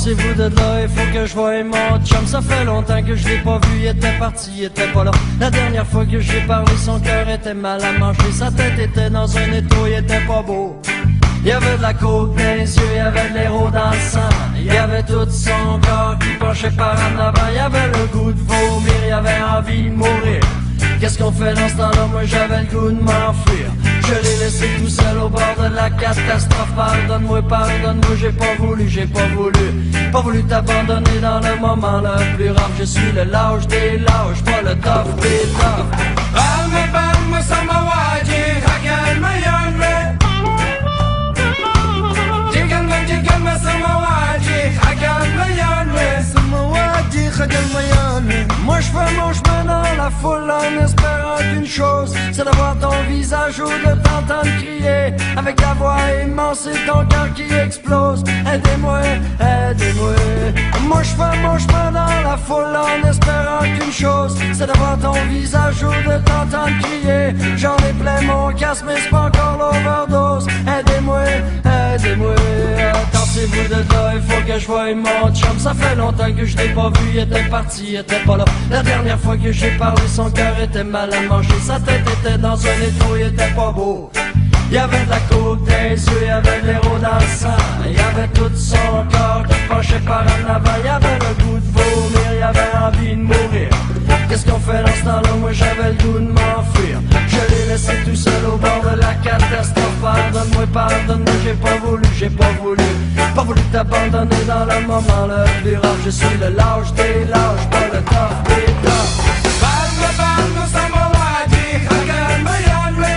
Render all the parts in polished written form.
Tassez-vous de là, il faut que je voie mon chum. Ça fait longtemps que je l'ai pas vu, il était parti, il était pas là. La dernière fois que j'ai parlé, son cœur était mal à manger. Sa tête était dans un étau, il était pas beau. Il y avait de la coke dans les yeux, il y avait de l'héros dans le sang. Il y avait tout son corps qui penchait par en avant. Il y avait le goût de vomir, il y avait envie de mourir. Qu'est-ce qu'on fait dans ce temps-là? Moi j'avais le goût de m'enfuir. Je l'ai laissé tout seul au bord de la catastrophe. Pardonne-moi, pardonne-moi, j'ai pas voulu t'abandonner dans le moment le plus rare. Je suis le lâche des lâches, pas le tough des toughs. Balma samawaji hagal mayonre. Jigalma samawaji hagal mayonre. Samawaji hagal mayonre. Moi je fais mon chemin dans la foule en espérant qu'une chose, c'est d'avoir ton visage ou de t'entendre crier avec la voix immense et ton cœur qui explose. Aidez-moi, aidez-moi. Moi je fais mon chemin dans la foule en espérant qu'une chose, c'est d'avoir ton visage ou de t'entendre crier. J'en ai plein mon casque mais c'est pas encore l'overdose. Aidez-moi, aidez-moi. Tassez-vous de là, il faut que je voie mon chum. Ça fait longtemps que je l'ai pas vu, il était parti, il était pas là. La dernière fois que j'ai parlé, son cœur était mal à manger. Sa tête était dans un étau, il était pas beau. Il y avait de la coke dans les yeux, il y avait de l'héros dans le sang. Il y avait tout son corps qui penchait par en avant. Il y avait le goût de vomir, il y avait envie de mourir. Qu'est-ce qu'on fait dans ce temps-là? Moi j'avais le goût de m'enfuir. Je l'ai laissé tout seul au bord de la catastrophe. Pardonne-moi, pardonne-moi, j'ai pas voulu t'abandonner dans le moment le plus rare. Je suis le lâche des lâches, pas le tough des toughs. Balma samawaji hagal mayonre.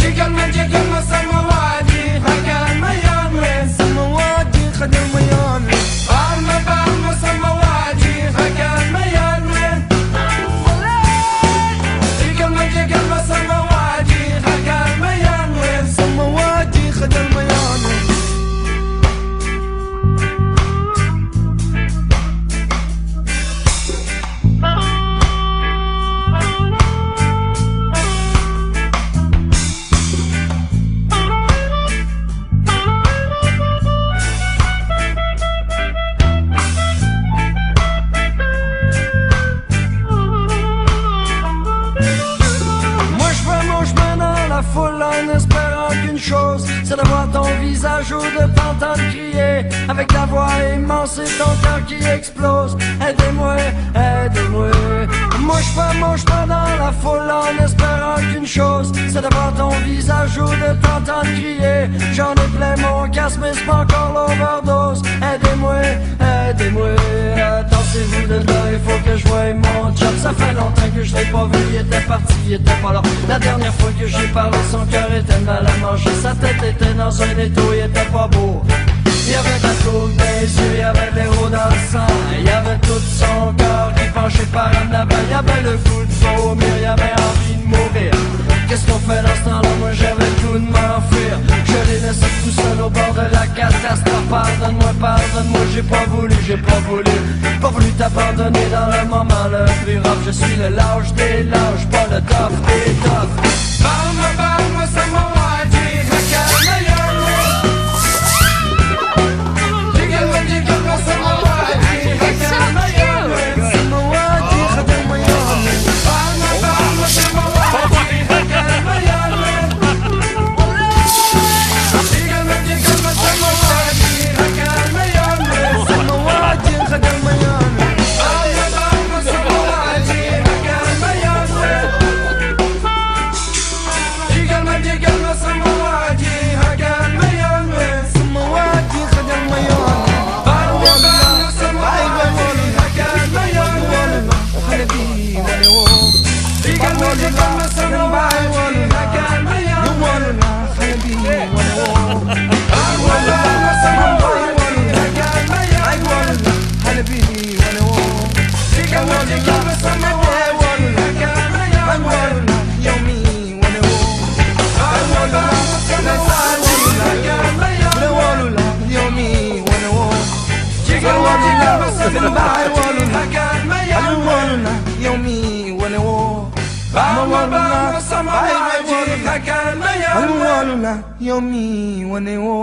Jigalma samawaji hagal mayonre. Samawaji hagal mayonre. Balma samawaji hagal mayonre. Jigalma samawaji hagal mayonre. Samawaji hagal mayonre. C'est d'avoir ton visage ou de t'entendre crier avec la voix immense et ton cœur qui explose. Aidez-moi, aidez-moi. Moi je fais mon chemin dans la foule en espérant qu'une chose, c'est d'avoir ton visage ou de t'entendre crier. J'en ai plein mon casque mais c'est pas encore l'overdose. Aidez-moi, aidez-moi. Tassez-vous de là, il faut que je voie mon chum. Ça fait longtemps que je l'ai pas vu, il était parti, il était pas là. La dernière fois que j'ai parlé, son cœur était mal à manger. Sa tête était dans un étau, il était pas beau. Il y avait de la coke dans les yeux, il y avait de l'héros dans le sang. Il y avait tout son corps qui penchait par en avant. Il y avait le goût de vomir, il y avait envie de mourir. Qu'est-ce qu'on fait dans ce temps-là? Moi j'avais le goût de m'enfuir. Je l'ai laissé tout seul au bord de la catastrophe. Pardonne-moi, pardonne-moi, j'ai pas voulu t'abandonner dans le moment le plus rare. Je suis le lâche des lâches, pas le tough des toughs. Balma samawaji hagal mayonre. Jigalma samawaji hagal mayonre. Samawaji hagal mayonre. Balma samawaji hagal mayonre. Jigalma samawaji hagal mayonre. Samawaji hagal mayonre. Balma samawaji hagal mayonre. Jigalma samawaji hagal mayonre. Samawaji hagal mayonre. Balma samawaji hagal mayonre. Hanabi wanewo. Jigalma samawaji hagal mayonre. Hanabi wanewo. Balma samawaji hagal mayonre. Hanabi wanewo. Jigalma samawaji hagal mayonre. Yomi wanewo. Yomi wanewo.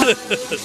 Yes.